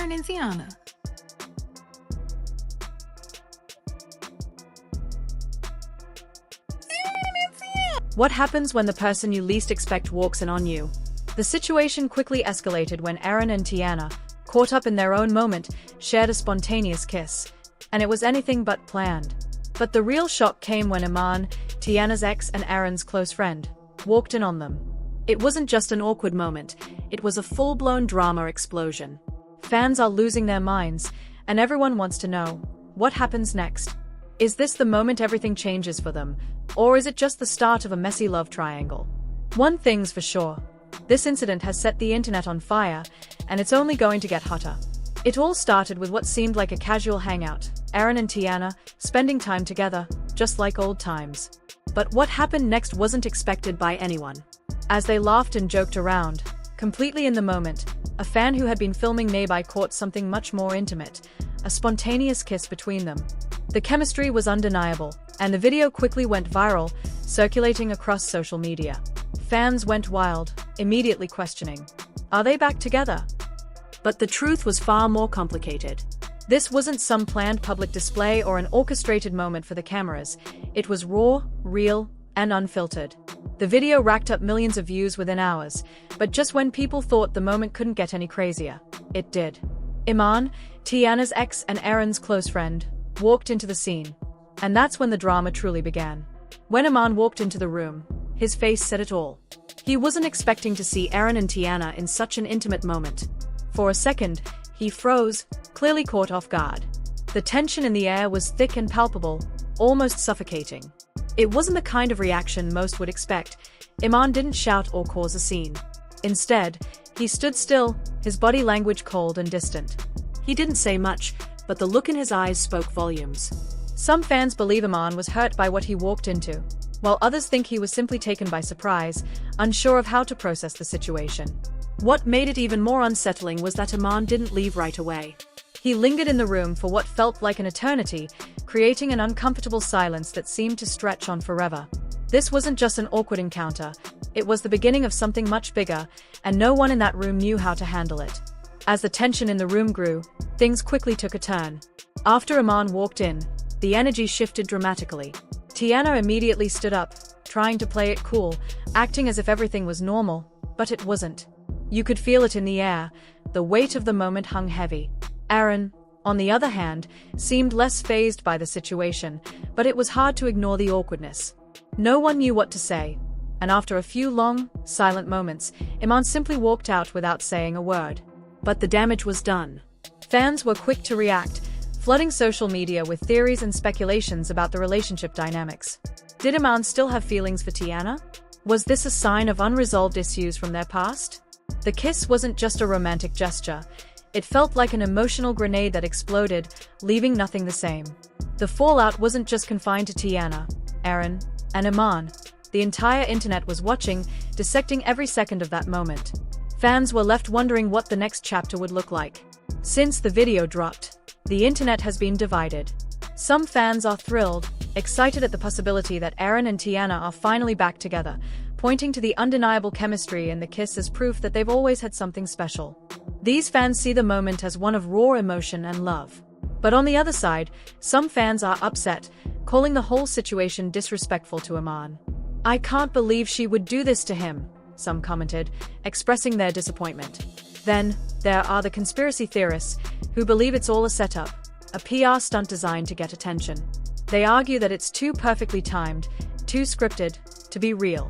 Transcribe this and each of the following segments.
Aaron and Teyana. What happens when the person you least expect walks in on you? The situation quickly escalated when Aaron and Teyana, caught up in their own moment, shared a spontaneous kiss. And it was anything but planned. But the real shock came when Iman, Teyana's ex and Aaron's close friend, walked in on them. It wasn't just an awkward moment, it was a full-blown drama explosion. Fans are losing their minds, and everyone wants to know, what happens next? Is this the moment everything changes for them, or is it just the start of a messy love triangle? One thing's for sure, this incident has set the internet on fire, and it's only going to get hotter. It all started with what seemed like a casual hangout, Aaron and Teyana spending time together, just like old times. But what happened next wasn't expected by anyone. As they laughed and joked around, completely in the moment, a fan who had been filming nearby caught something much more intimate, a spontaneous kiss between them. The chemistry was undeniable, and the video quickly went viral, circulating across social media. Fans went wild, immediately questioning, are they back together? But the truth was far more complicated. This wasn't some planned public display or an orchestrated moment for the cameras. It was raw, real, and unfiltered. The video racked up millions of views within hours, but just when people thought the moment couldn't get any crazier, it did. Iman, Teyana's ex and Aaron's close friend, walked into the scene. And that's when the drama truly began. When Iman walked into the room, his face said it all. He wasn't expecting to see Aaron and Teyana in such an intimate moment. For a second, he froze, clearly caught off guard. The tension in the air was thick and palpable, almost suffocating. It wasn't the kind of reaction most would expect. Iman didn't shout or cause a scene. Instead, he stood still, his body language cold and distant. He didn't say much, but the look in his eyes spoke volumes. Some fans believe Iman was hurt by what he walked into, while others think he was simply taken by surprise, unsure of how to process the situation. What made it even more unsettling was that Iman didn't leave right away. He lingered in the room for what felt like an eternity, creating an uncomfortable silence that seemed to stretch on forever. This wasn't just an awkward encounter, it was the beginning of something much bigger, and no one in that room knew how to handle it. As the tension in the room grew, things quickly took a turn. After Iman walked in, the energy shifted dramatically. Teyana immediately stood up, trying to play it cool, acting as if everything was normal, but it wasn't. You could feel it in the air, the weight of the moment hung heavy. Aaron, on the other hand, seemed less fazed by the situation, but it was hard to ignore the awkwardness. No one knew what to say, and after a few long, silent moments, Iman simply walked out without saying a word. But the damage was done. Fans were quick to react, flooding social media with theories and speculations about the relationship dynamics. Did Iman still have feelings for Teyana? Was this a sign of unresolved issues from their past? The kiss wasn't just a romantic gesture. It felt like an emotional grenade that exploded, leaving nothing the same. The fallout wasn't just confined to Teyana, Aaron, and Iman. The entire internet was watching, dissecting every second of that moment. Fans were left wondering what the next chapter would look like. Since the video dropped, the internet has been divided. Some fans are thrilled, excited at the possibility that Aaron and Teyana are finally back together, pointing to the undeniable chemistry and the kiss as proof that they've always had something special. These fans see the moment as one of raw emotion and love. But on the other side, some fans are upset, calling the whole situation disrespectful to Iman. "I can't believe she would do this to him," some commented, expressing their disappointment. Then, there are the conspiracy theorists, who believe it's all a setup, a PR stunt designed to get attention. They argue that it's too perfectly timed, too scripted, to be real.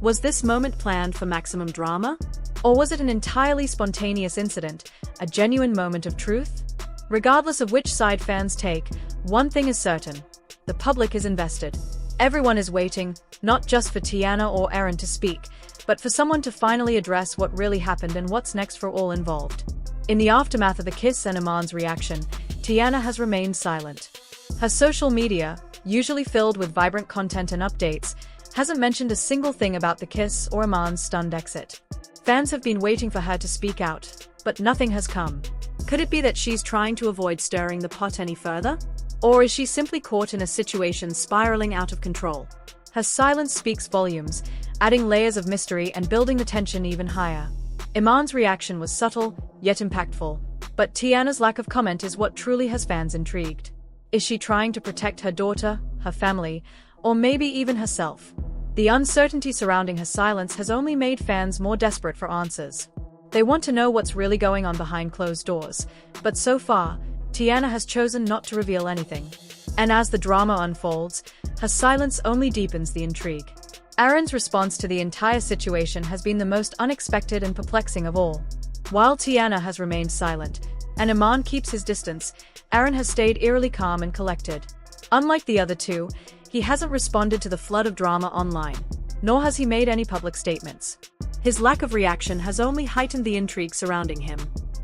Was this moment planned for maximum drama? Or was it an entirely spontaneous incident, a genuine moment of truth? Regardless of which side fans take, one thing is certain: the public is invested. Everyone is waiting, not just for Teyana or Aaron to speak, but for someone to finally address what really happened and what's next for all involved. In the aftermath of the kiss and Iman's reaction, Teyana has remained silent. Her social media, usually filled with vibrant content and updates, hasn't mentioned a single thing about the kiss or Iman's stunned exit. Fans have been waiting for her to speak out, but nothing has come. Could it be that she's trying to avoid stirring the pot any further? Or is she simply caught in a situation spiraling out of control? Her silence speaks volumes, adding layers of mystery and building the tension even higher. Iman's reaction was subtle, yet impactful, But Teyana's lack of comment is what truly has fans intrigued. Is she trying to protect her daughter, her family, or maybe even herself? The uncertainty surrounding her silence has only made fans more desperate for answers. They want to know what's really going on behind closed doors, but so far, Teyana has chosen not to reveal anything. And as the drama unfolds, her silence only deepens the intrigue. Aaron's response to the entire situation has been the most unexpected and perplexing of all. While Teyana has remained silent, and Iman keeps his distance, Aaron has stayed eerily calm and collected. Unlike the other two, he hasn't responded to the flood of drama online, nor has he made any public statements. His lack of reaction has only heightened the intrigue surrounding him.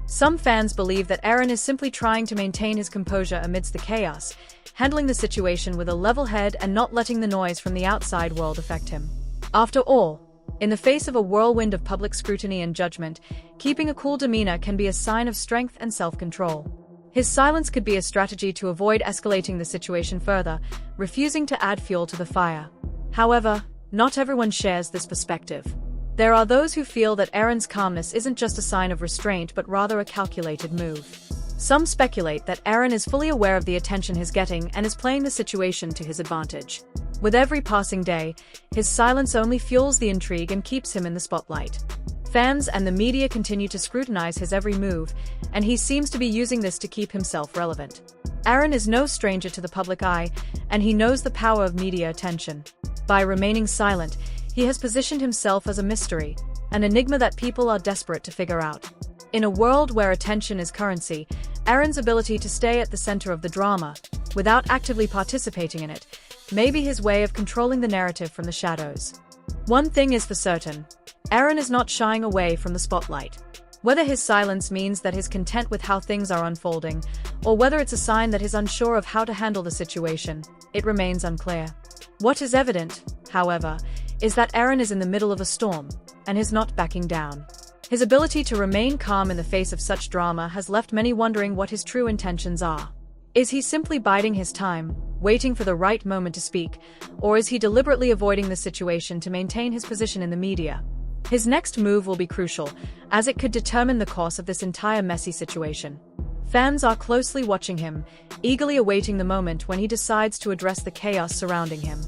Some fans believe that Aaron is simply trying to maintain his composure amidst the chaos, handling the situation with a level head and not letting the noise from the outside world affect him. After all, in the face of a whirlwind of public scrutiny and judgment, keeping a cool demeanor can be a sign of strength and self-control. His silence could be a strategy to avoid escalating the situation further, refusing to add fuel to the fire. However, not everyone shares this perspective. There are those who feel that Aaron's calmness isn't just a sign of restraint but rather a calculated move. Some speculate that Aaron is fully aware of the attention he's getting and is playing the situation to his advantage. With every passing day, his silence only fuels the intrigue and keeps him in the spotlight. Fans and the media continue to scrutinize his every move, and he seems to be using this to keep himself relevant. Aaron is no stranger to the public eye, and he knows the power of media attention. By remaining silent, he has positioned himself as a mystery, an enigma that people are desperate to figure out. In a world where attention is currency, Aaron's ability to stay at the center of the drama, without actively participating in it, may be his way of controlling the narrative from the shadows. One thing is for certain, Aaron is not shying away from the spotlight. Whether his silence means that he's content with how things are unfolding, or whether it's a sign that he's unsure of how to handle the situation, it remains unclear. What is evident, however, is that Aaron is in the middle of a storm, and is not backing down. His ability to remain calm in the face of such drama has left many wondering what his true intentions are. Is he simply biding his time, waiting for the right moment to speak, or is he deliberately avoiding the situation to maintain his position in the media? His next move will be crucial, as it could determine the course of this entire messy situation. Fans are closely watching him, eagerly awaiting the moment when he decides to address the chaos surrounding him.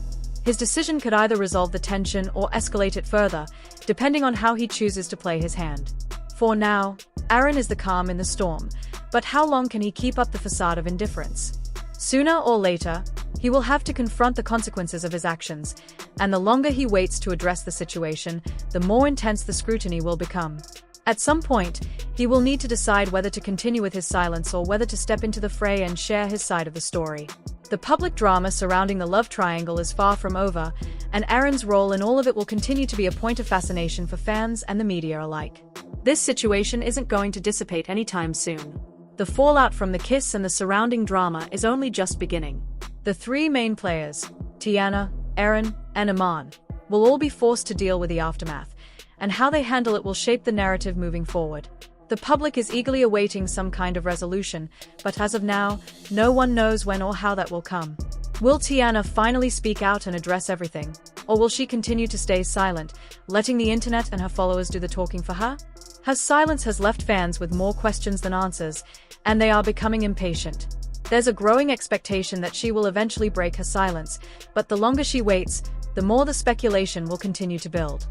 His decision could either resolve the tension or escalate it further, depending on how he chooses to play his hand. For now, Aaron is the calm in the storm, but how long can he keep up the facade of indifference? Sooner or later, he will have to confront the consequences of his actions, and the longer he waits to address the situation, the more intense the scrutiny will become. At some point, he will need to decide whether to continue with his silence or whether to step into the fray and share his side of the story. The public drama surrounding the love triangle is far from over, and Aaron's role in all of it will continue to be a point of fascination for fans and the media alike. This situation isn't going to dissipate anytime soon. The fallout from the kiss and the surrounding drama is only just beginning. The three main players, Teyana, Aaron, and Iman, will all be forced to deal with the aftermath, and how they handle it will shape the narrative moving forward. The public is eagerly awaiting some kind of resolution, but as of now, no one knows when or how that will come. Will Teyana finally speak out and address everything, or will she continue to stay silent, letting the internet and her followers do the talking for her? Her silence has left fans with more questions than answers, and they are becoming impatient. There's a growing expectation that she will eventually break her silence, but the longer she waits, the more the speculation will continue to build.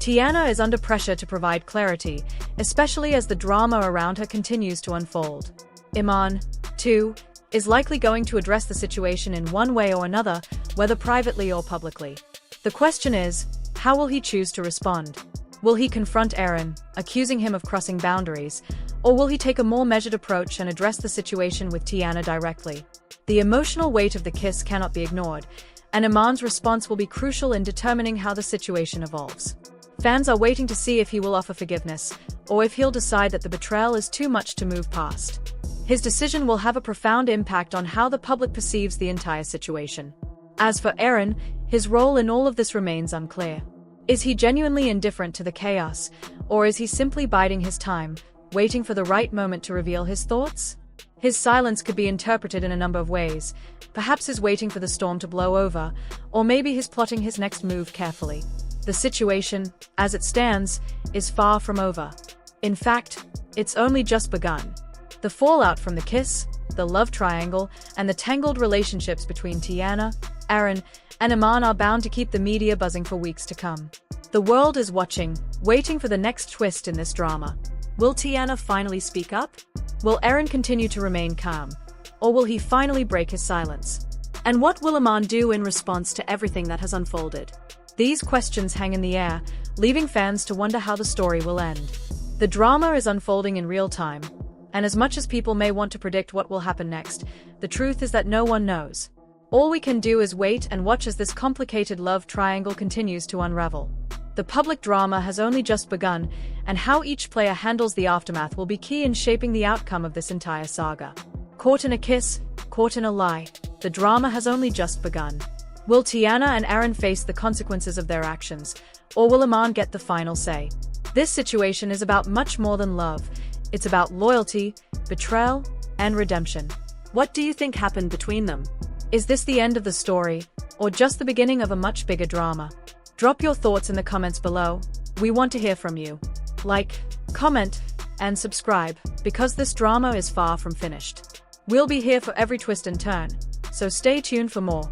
Teyana is under pressure to provide clarity, especially as the drama around her continues to unfold. Iman, too, is likely going to address the situation in one way or another, whether privately or publicly. The question is, how will he choose to respond? Will he confront Aaron, accusing him of crossing boundaries, or will he take a more measured approach and address the situation with Teyana directly? The emotional weight of the kiss cannot be ignored, and Iman's response will be crucial in determining how the situation evolves. Fans are waiting to see if he will offer forgiveness, or if he'll decide that the betrayal is too much to move past. His decision will have a profound impact on how the public perceives the entire situation. As for Aaron, his role in all of this remains unclear. Is he genuinely indifferent to the chaos, or is he simply biding his time, waiting for the right moment to reveal his thoughts? His silence could be interpreted in a number of ways. Perhaps he's waiting for the storm to blow over, or maybe he's plotting his next move carefully. The situation, as it stands, is far from over. In fact, it's only just begun. The fallout from the kiss, the love triangle, and the tangled relationships between Teyana, Aaron, and Iman are bound to keep the media buzzing for weeks to come. The world is watching, waiting for the next twist in this drama. Will Teyana finally speak up? Will Aaron continue to remain calm? Or will he finally break his silence? And what will Iman do in response to everything that has unfolded? These questions hang in the air, leaving fans to wonder how the story will end. The drama is unfolding in real time, and as much as people may want to predict what will happen next, the truth is that no one knows. All we can do is wait and watch as this complicated love triangle continues to unravel. The public drama has only just begun, and how each player handles the aftermath will be key in shaping the outcome of this entire saga. Caught in a kiss, caught in a lie, the drama has only just begun. Will Teyana and Aaron face the consequences of their actions, or will Iman get the final say? This situation is about much more than love. It's about loyalty, betrayal, and redemption. What do you think happened between them? Is this the end of the story, or just the beginning of a much bigger drama? Drop your thoughts in the comments below. We want to hear from you. Like, comment, and subscribe, because this drama is far from finished. We'll be here for every twist and turn, so stay tuned for more.